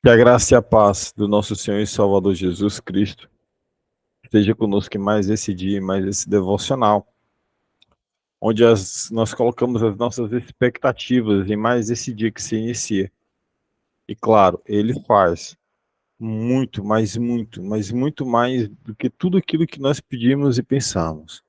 Que a graça e a paz do nosso Senhor e Salvador Jesus Cristo esteja conosco em mais esse dia, em mais esse devocional, onde nós colocamos as nossas expectativas em mais esse dia que se inicia. E claro, Ele faz muito, mas muito mais do que tudo aquilo que nós pedimos e pensamos.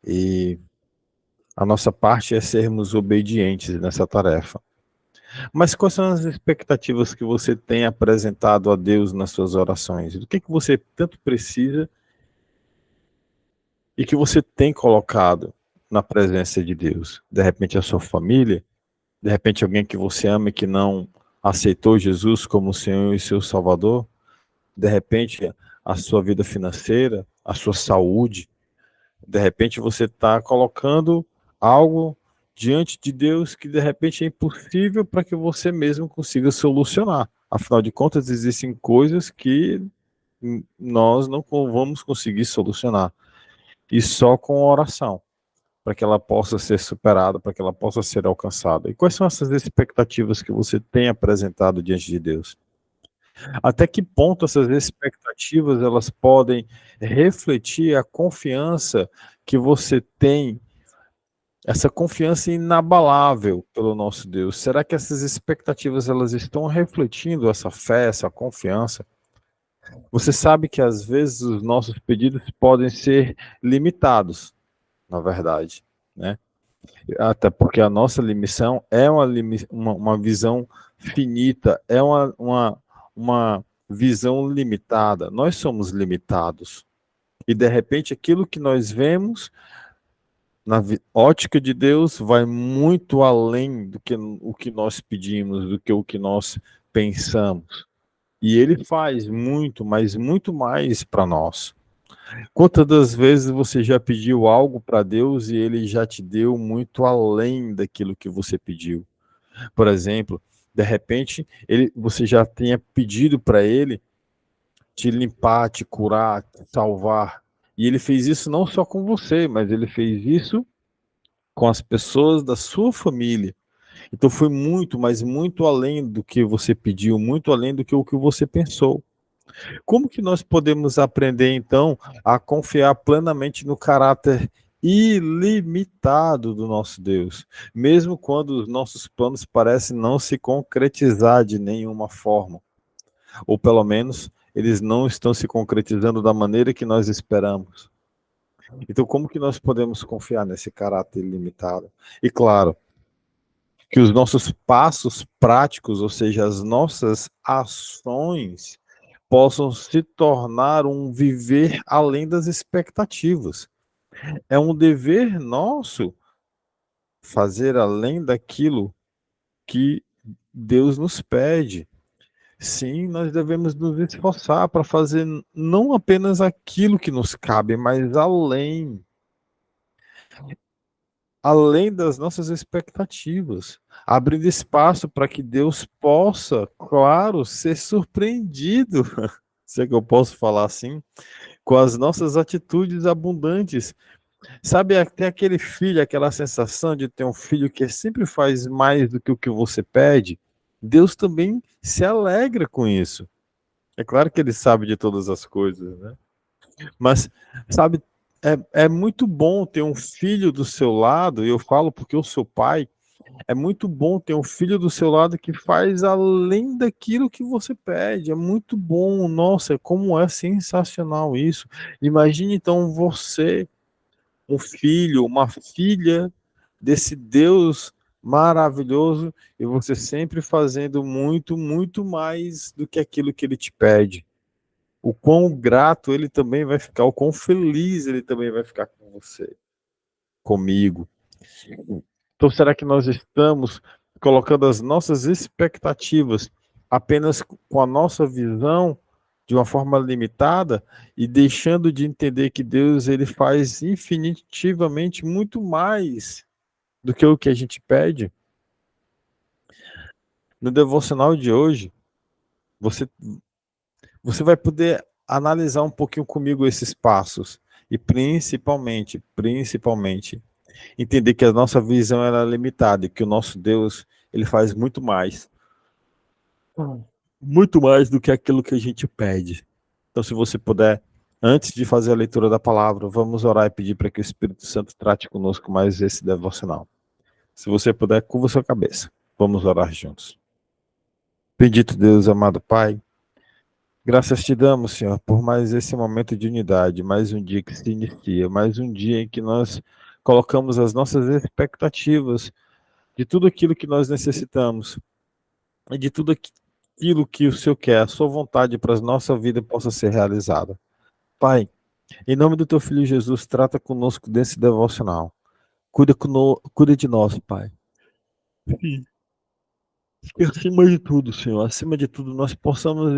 E a nossa parte é sermos obedientes nessa tarefa. Mas quais são as expectativas que você tem apresentado a Deus nas suas orações? Do que você tanto precisa e que você tem colocado na presença de Deus? De repente a sua família, de repente alguém que você ama e que não aceitou Jesus como Senhor e seu Salvador, de repente a sua vida financeira, a sua saúde, de repente você está colocando algo diante de Deus que de repente é impossível para que você mesmo consiga solucionar. Afinal de contas, existem coisas que nós não vamos conseguir solucionar, e só com oração, para que ela possa ser superada, para que ela possa ser alcançada. E quais são essas expectativas que você tem apresentado diante de Deus? Até que ponto essas expectativas elas podem refletir a confiança que você tem, essa confiança inabalável pelo nosso Deus? Será que essas expectativas elas estão refletindo essa fé, essa confiança? Você sabe que às vezes os nossos pedidos podem ser limitados, na verdade, né? Até porque a nossa limitação é uma visão finita, é uma visão limitada. Nós somos limitados. E de repente aquilo que nós vemos na ótica de Deus vai muito além do que o que nós pedimos, do que o que nós pensamos. E ele faz muito, mas muito mais para nós. Quantas das vezes você já pediu algo para Deus e ele já te deu muito além daquilo que você pediu? Por exemplo, de repente, você já tenha pedido para ele te limpar, te curar, te salvar. E ele fez isso não só com você, mas ele fez isso com as pessoas da sua família. Então foi muito, mas muito além do que você pediu, muito além do que o que você pensou. Como que nós podemos aprender, então, a confiar plenamente no caráter ilimitado do nosso Deus, mesmo quando os nossos planos parecem não se concretizar de nenhuma forma, ou pelo menos eles não estão se concretizando da maneira que nós esperamos? Então, como que nós podemos confiar nesse caráter ilimitado? E claro, que os nossos passos práticos, ou seja, as nossas ações, possam se tornar um viver além das expectativas. É um dever nosso fazer além daquilo que Deus nos pede. Sim, nós devemos nos esforçar para fazer não apenas aquilo que nos cabe, mas além das nossas expectativas, abrindo espaço para que Deus possa, claro, ser surpreendido, se é que eu posso falar assim, com as nossas atitudes abundantes. Sabe, até aquele filho, aquela sensação de ter um filho que sempre faz mais do que o que você pede, Deus também se alegra com isso. É claro que ele sabe de todas as coisas, né? Mas, sabe, é muito bom ter um filho do seu lado, e eu falo porque eu sou pai, é muito bom ter um filho do seu lado que faz além daquilo que você pede. É muito bom. Nossa, como é sensacional isso. Imagine então você, um filho, uma filha desse Deus maravilhoso, e você sempre fazendo muito, muito mais do que aquilo que ele te pede. O quão grato ele também vai ficar, o quão feliz ele também vai ficar com você, comigo. Então, será que nós estamos colocando as nossas expectativas apenas com a nossa visão de uma forma limitada e deixando de entender que Deus ele faz infinitivamente muito mais do que o que a gente pede? No devocional de hoje, você, você vai poder analisar um pouquinho comigo esses passos e principalmente, entender que a nossa visão era limitada e que o nosso Deus ele faz muito mais. muito mais do que aquilo que a gente pede. Então, se você puder, antes de fazer a leitura da palavra, vamos orar e pedir para que o Espírito Santo trate conosco mais esse devocional. Se você puder, curva sua cabeça. Vamos orar juntos. Bendito Deus, amado Pai, graças te damos, Senhor, por mais esse momento de unidade, mais um dia que se inicia, mais um dia em que nós colocamos as nossas expectativas de tudo aquilo que nós necessitamos e de tudo aquilo que o Senhor quer, a sua vontade para a nossa vida possa ser realizada. Pai, em nome do teu Filho Jesus, trata conosco desse devocional. Cuida de nós, Pai. Sim. E acima de tudo, Senhor, acima de tudo, nós possamos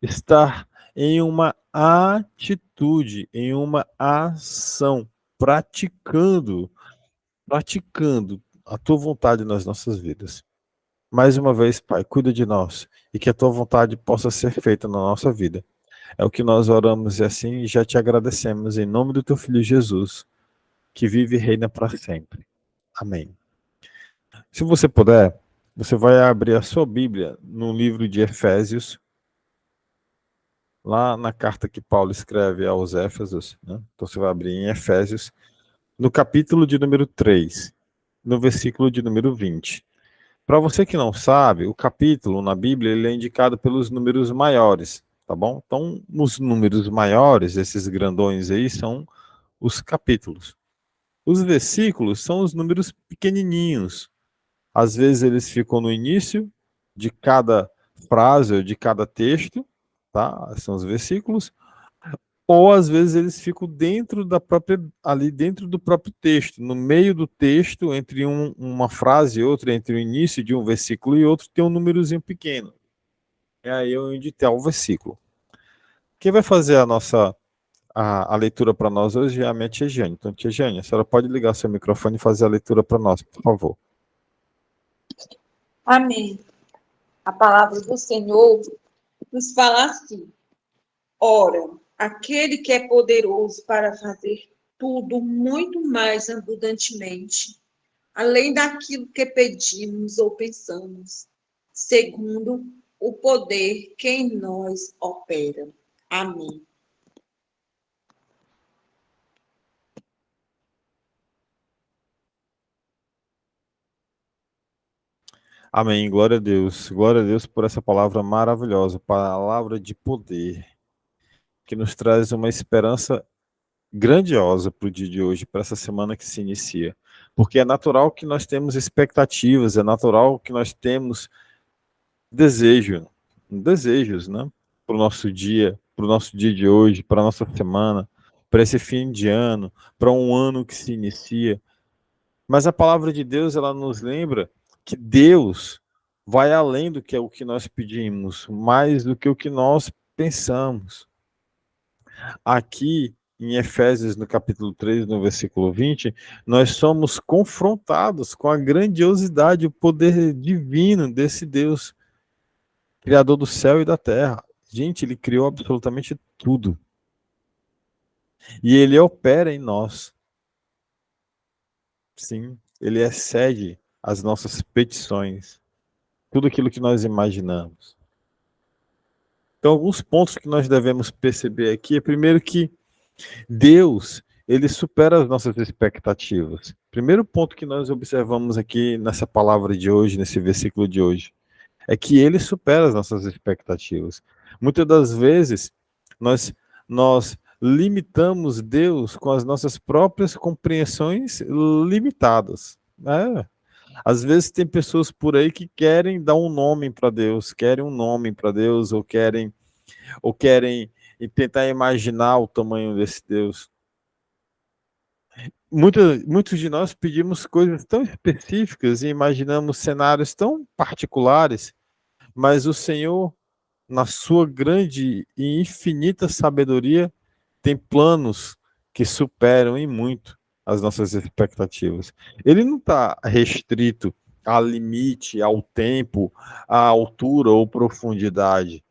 estar em uma atitude, em uma ação, praticando a tua vontade nas nossas vidas. Mais uma vez, Pai, cuida de nós e que a tua vontade possa ser feita na nossa vida. É o que nós oramos e assim já te agradecemos em nome do teu Filho Jesus, que vive e reina para sempre. Amém. Se você puder, você vai abrir a sua Bíblia no livro de Efésios, lá na carta que Paulo escreve aos Éfesos, né? Então você vai abrir em Efésios, no capítulo de número 3, no versículo de número 20. Para você que não sabe, o capítulo na Bíblia ele é indicado pelos números maiores, tá bom? Então, os números maiores, esses grandões aí, são os capítulos. Os versículos são os números pequenininhos. Às vezes eles ficam no início de cada frase ou de cada texto, tá? São os versículos. Ou às vezes eles ficam dentro da própria, ali dentro do próprio texto, no meio do texto, entre uma frase e outra, entre o início de um versículo e outro, tem um númerozinho pequeno. É aí onde está o versículo. Quem vai fazer a leitura para nós hoje é a minha tia Jane. Então, tia Jane, a senhora pode ligar seu microfone e fazer a leitura para nós, por favor. Amém. A palavra do Senhor nos fala assim: ora, aquele que é poderoso para fazer tudo muito mais abundantemente, além daquilo que pedimos ou pensamos, segundo o poder que em nós opera. Amém. Amém. Glória a Deus. Glória a Deus por essa palavra maravilhosa, palavra de poder, que nos traz uma esperança grandiosa para o dia de hoje, para essa semana que se inicia. Porque é natural que nós temos expectativas, é natural que nós temos desejos, né? Para o nosso dia de hoje, para a nossa semana, para esse fim de ano, para um ano que se inicia. Mas a palavra de Deus, ela nos lembra que Deus vai além do que é o que nós pedimos, mais do que o que nós pensamos. Aqui em Efésios, no capítulo 3, no versículo 20, nós somos confrontados com a grandiosidade, o poder divino desse Deus, Criador do céu e da terra. Gente, ele criou absolutamente tudo. E ele opera em nós. Sim, ele excede as nossas petições, tudo aquilo que nós imaginamos. Então, alguns pontos que nós devemos perceber aqui é, primeiro, que Deus, ele supera as nossas expectativas. Primeiro ponto que nós observamos aqui nessa palavra de hoje, nesse versículo de hoje, é que ele supera as nossas expectativas. Muitas das vezes, nós limitamos Deus com as nossas próprias compreensões limitadas, né? Às vezes tem pessoas por aí que querem dar um nome para Deus, querem um nome para Deus, ou querem tentar imaginar o tamanho desse Deus. Muitos de nós pedimos coisas tão específicas e imaginamos cenários tão particulares, mas o Senhor, na sua grande e infinita sabedoria, tem planos que superam em muito as nossas expectativas. Ele não está restrito ao limite, ao tempo, à altura ou profundidade.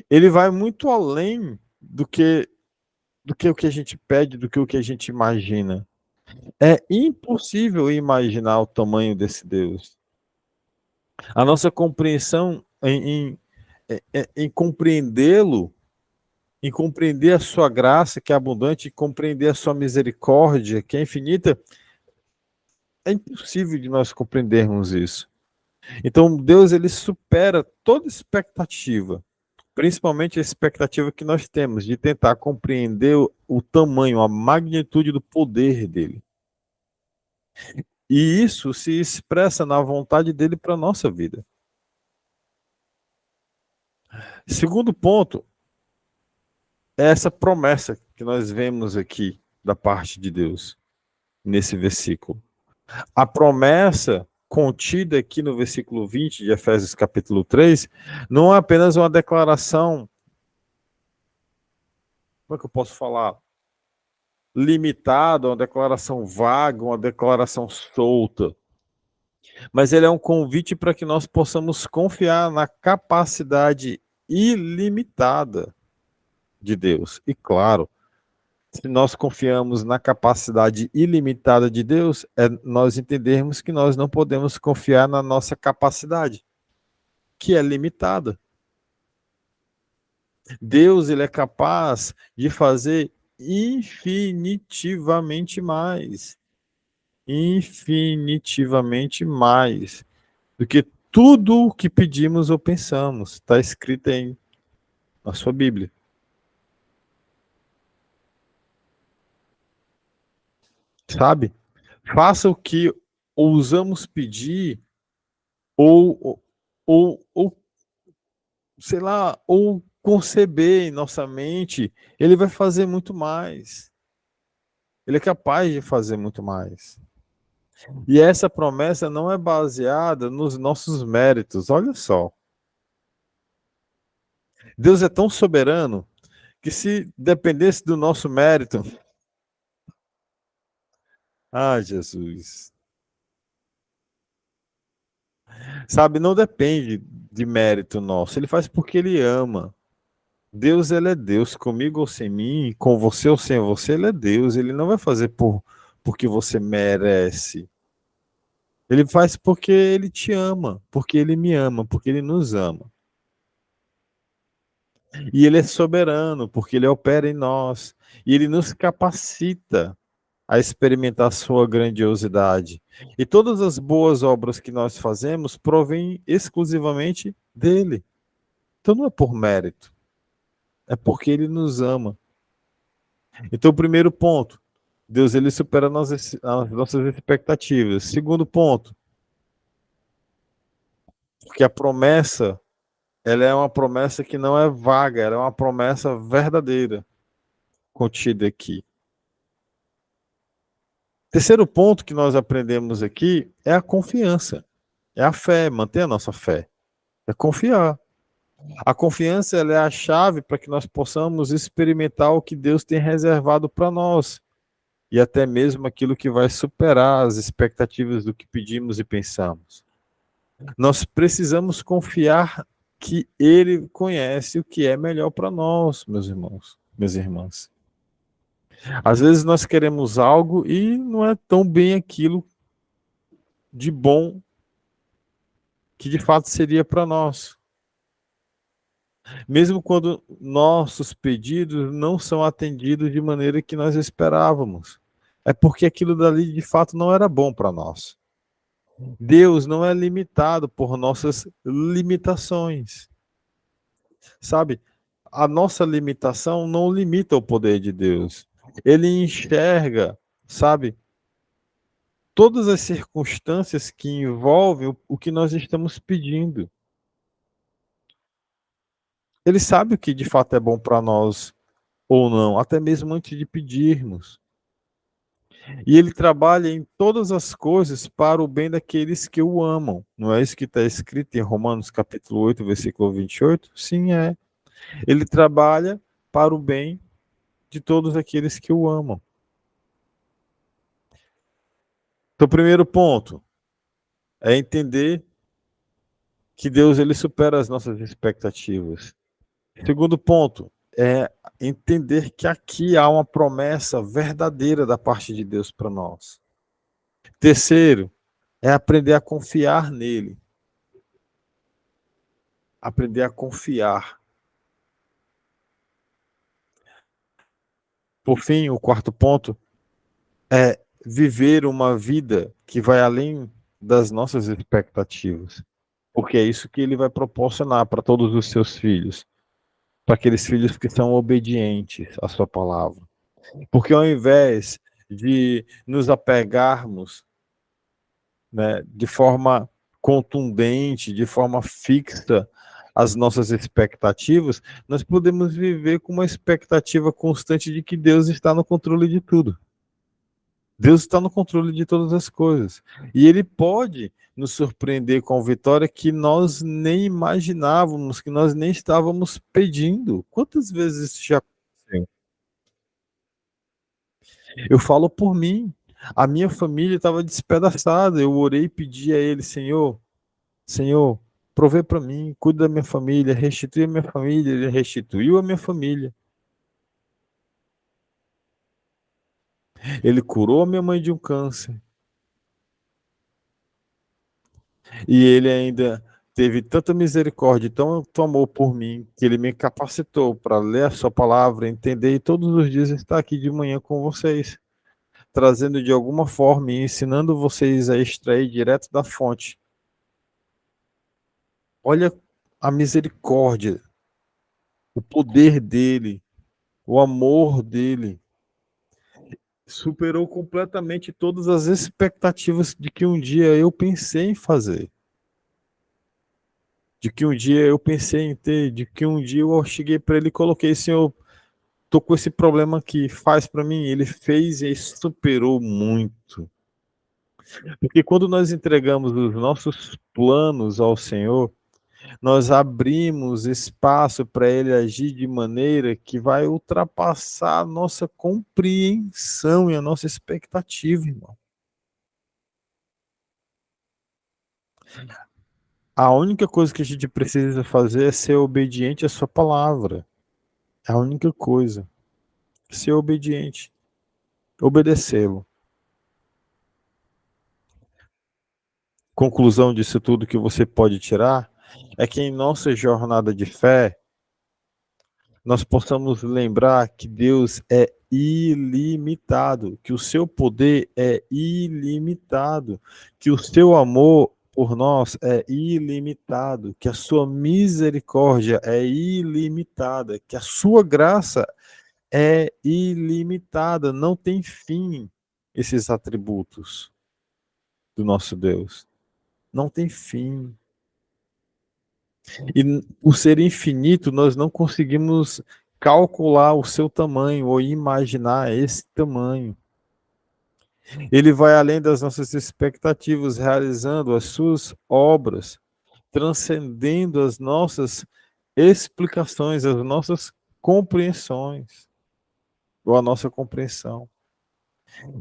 Ele vai muito além do que o que a gente pede, do que o que a gente imagina. É impossível imaginar o tamanho desse Deus. A nossa compreensão em compreendê-lo, em compreender a sua graça, que é abundante, em compreender a sua misericórdia, que é infinita, é impossível de nós compreendermos isso. Então, Deus, ele supera toda expectativa, principalmente a expectativa que nós temos de tentar compreender o tamanho, a magnitude do poder dele. E isso se expressa na vontade dele para a nossa vida. Segundo ponto, é essa promessa que nós vemos aqui da parte de Deus, nesse versículo. A promessa contida aqui no versículo 20 de Efésios capítulo 3, não é apenas uma declaração, como é que eu posso falar? Limitada, uma declaração vaga, uma declaração solta. Mas ele é um convite para que nós possamos confiar na capacidade ilimitada de Deus. E claro, se nós confiamos na capacidade ilimitada de Deus, nós entendermos que nós não podemos confiar na nossa capacidade, que é limitada. Deus, ele é capaz de fazer infinitivamente mais do que tudo o que pedimos ou pensamos. Está escrito na sua Bíblia. Sabe? Faça o que ousamos pedir ou sei lá, ou conceber em nossa mente, ele vai fazer muito mais. Ele é capaz de fazer muito mais. E essa promessa não é baseada nos nossos méritos. Olha só. Deus é tão soberano que se dependesse do nosso mérito... Ah, Jesus. Sabe, não depende de mérito nosso. Ele faz porque ele ama. Deus, ele é Deus. Comigo ou sem mim, com você ou sem você, ele é Deus. Ele não vai fazer porque você merece. Ele faz porque ele te ama, porque ele me ama, porque ele nos ama. E ele é soberano, porque ele opera em nós. E ele nos capacita a experimentar a sua grandiosidade. E todas as boas obras que nós fazemos provêm exclusivamente dele. Então não é por mérito, é porque ele nos ama. Então, o primeiro ponto, Deus, ele supera as nossas expectativas. Segundo ponto, porque a promessa, ela é uma promessa que não é vaga, ela é uma promessa verdadeira, contida aqui. Terceiro ponto que nós aprendemos aqui é a confiança, é a fé, manter a nossa fé, é confiar. A confiança, ela é a chave para que nós possamos experimentar o que Deus tem reservado para nós, e até mesmo aquilo que vai superar as expectativas do que pedimos e pensamos. Nós precisamos confiar que Ele conhece o que é melhor para nós, meus irmãos, minhas irmãs. Às vezes nós queremos algo e não é tão bem aquilo de bom que de fato seria para nós. Mesmo quando nossos pedidos não são atendidos de maneira que nós esperávamos. É porque aquilo dali de fato não era bom para nós. Deus não é limitado por nossas limitações. Sabe? A nossa limitação não limita o poder de Deus. Ele enxerga, sabe, todas as circunstâncias que envolvem o que nós estamos pedindo. Ele sabe o que de fato é bom para nós ou não, até mesmo antes de pedirmos. E ele trabalha em todas as coisas para o bem daqueles que o amam. Não é isso que está escrito em Romanos capítulo 8, versículo 28? Sim, é. Ele trabalha para o bem de todos aqueles que o amam. Então, o primeiro ponto é entender que Deus, ele supera as nossas expectativas. Segundo ponto é entender que aqui há uma promessa verdadeira da parte de Deus para nós. Terceiro é aprender a confiar nele. aprender a confiar. Por fim, o quarto ponto é viver uma vida que vai além das nossas expectativas. Porque é isso que ele vai proporcionar para todos os seus filhos, para aqueles filhos que são obedientes à sua palavra. Porque ao invés de nos apegarmos, né, de forma contundente, de forma fixa às nossas expectativas, nós podemos viver com uma expectativa constante de que Deus está no controle de tudo. Deus está no controle de todas as coisas. E Ele pode nos surpreender com a vitória que nós nem imaginávamos, que nós nem estávamos pedindo. Quantas vezes isso já aconteceu? Eu falo por mim. A minha família estava despedaçada. Eu orei e pedi a Ele, Senhor, provê para mim, cuida da minha família, restitui a minha família. Ele restituiu a minha família. Ele curou a minha mãe de um câncer. E ele ainda teve tanta misericórdia, tanto amor por mim, que ele me capacitou para ler a sua palavra, entender e todos os dias estar aqui de manhã com vocês, trazendo de alguma forma e ensinando vocês a extrair direto da fonte. Olha a misericórdia, o poder dele, o amor dele. Superou completamente todas as expectativas de que um dia eu pensei em fazer. De que um dia eu pensei em ter, de que um dia eu cheguei para ele e coloquei, Senhor, tô com esse problema aqui, faz para mim. Ele fez e superou muito. Porque quando nós entregamos os nossos planos ao Senhor, nós abrimos espaço para Ele agir de maneira que vai ultrapassar a nossa compreensão e a nossa expectativa, irmão. A única coisa que a gente precisa fazer é ser obediente à sua palavra. É a única coisa. Ser obediente. Obedecê-lo. Conclusão disso tudo que você pode tirar é que em nossa jornada de fé, nós possamos lembrar que Deus é ilimitado, que o seu poder é ilimitado, que o seu amor por nós é ilimitado, que a sua misericórdia é ilimitada, que a sua graça é ilimitada, não tem fim esses atributos do nosso Deus. Não tem fim. E por ser infinito, nós não conseguimos calcular o seu tamanho ou imaginar esse tamanho. Ele vai além das nossas expectativas, realizando as suas obras, transcendendo as nossas explicações, as nossas compreensões, ou a nossa compreensão.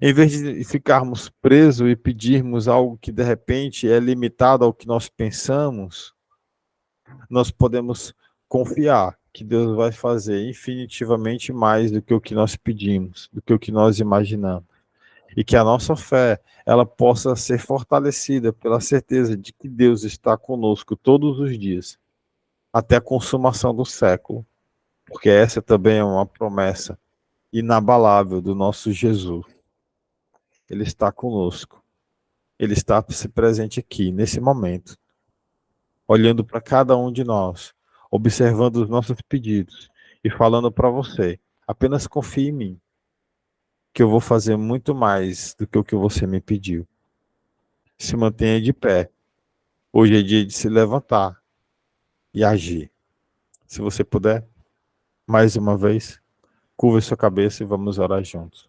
Em vez de ficarmos presos e pedirmos algo que de repente é limitado ao que nós pensamos, nós podemos confiar que Deus vai fazer infinitivamente mais do que o que nós pedimos, do que o que nós imaginamos. E que a nossa fé, ela possa ser fortalecida pela certeza de que Deus está conosco todos os dias, até a consumação do século. Porque essa também é uma promessa inabalável do nosso Jesus. Ele está conosco. Ele está se presente aqui, nesse momento, olhando para cada um de nós, observando os nossos pedidos e falando para você: apenas confie em mim, que eu vou fazer muito mais do que o que você me pediu. Se mantenha de pé. Hoje é dia de se levantar e agir. Se você puder, mais uma vez, curva sua cabeça e vamos orar juntos.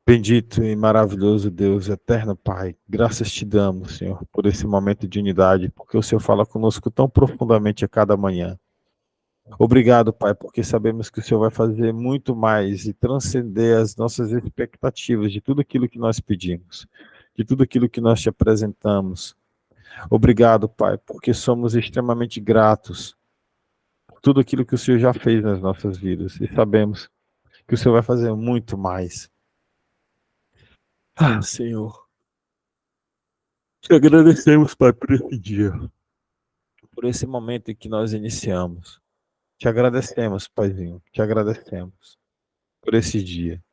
Bendito e maravilhoso Deus, eterno Pai, graças te damos, Senhor, por esse momento de unidade, porque o Senhor fala conosco tão profundamente a cada manhã. Obrigado, Pai, porque sabemos que o Senhor vai fazer muito mais e transcender as nossas expectativas de tudo aquilo que nós pedimos, de tudo aquilo que nós te apresentamos. Obrigado, Pai, porque somos extremamente gratos por tudo aquilo que o Senhor já fez nas nossas vidas e sabemos que o Senhor vai fazer muito mais. Ah, Senhor, te agradecemos, Pai, por esse dia. por esse momento em que nós iniciamos. Te agradecemos, Paizinho, te agradecemos por esse dia.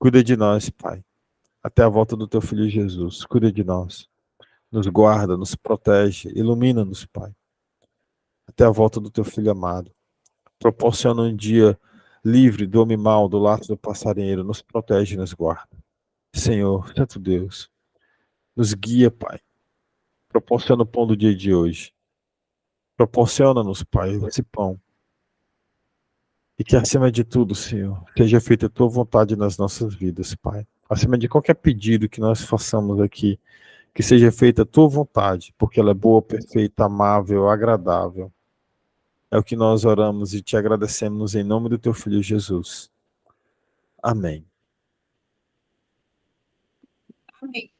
Cuida de nós, Pai, até a volta do teu Filho Jesus. Cuida de nós, nos guarda, nos protege, ilumina-nos, Pai, até a volta do teu Filho amado. Proporciona um dia livre do homem mau, do laço do passarinheiro, nos protege e nos guarda. Senhor, Santo Deus, nos guia, Pai. Proporciona o pão do dia de hoje. Proporciona-nos, Pai, esse pão. E que, acima de tudo, Senhor, seja feita a tua vontade nas nossas vidas, Pai. Acima de qualquer pedido que nós façamos aqui, que seja feita a tua vontade, porque ela é boa, perfeita, amável, agradável. É o que nós oramos e te agradecemos em nome do teu Filho Jesus. Amém. Amém.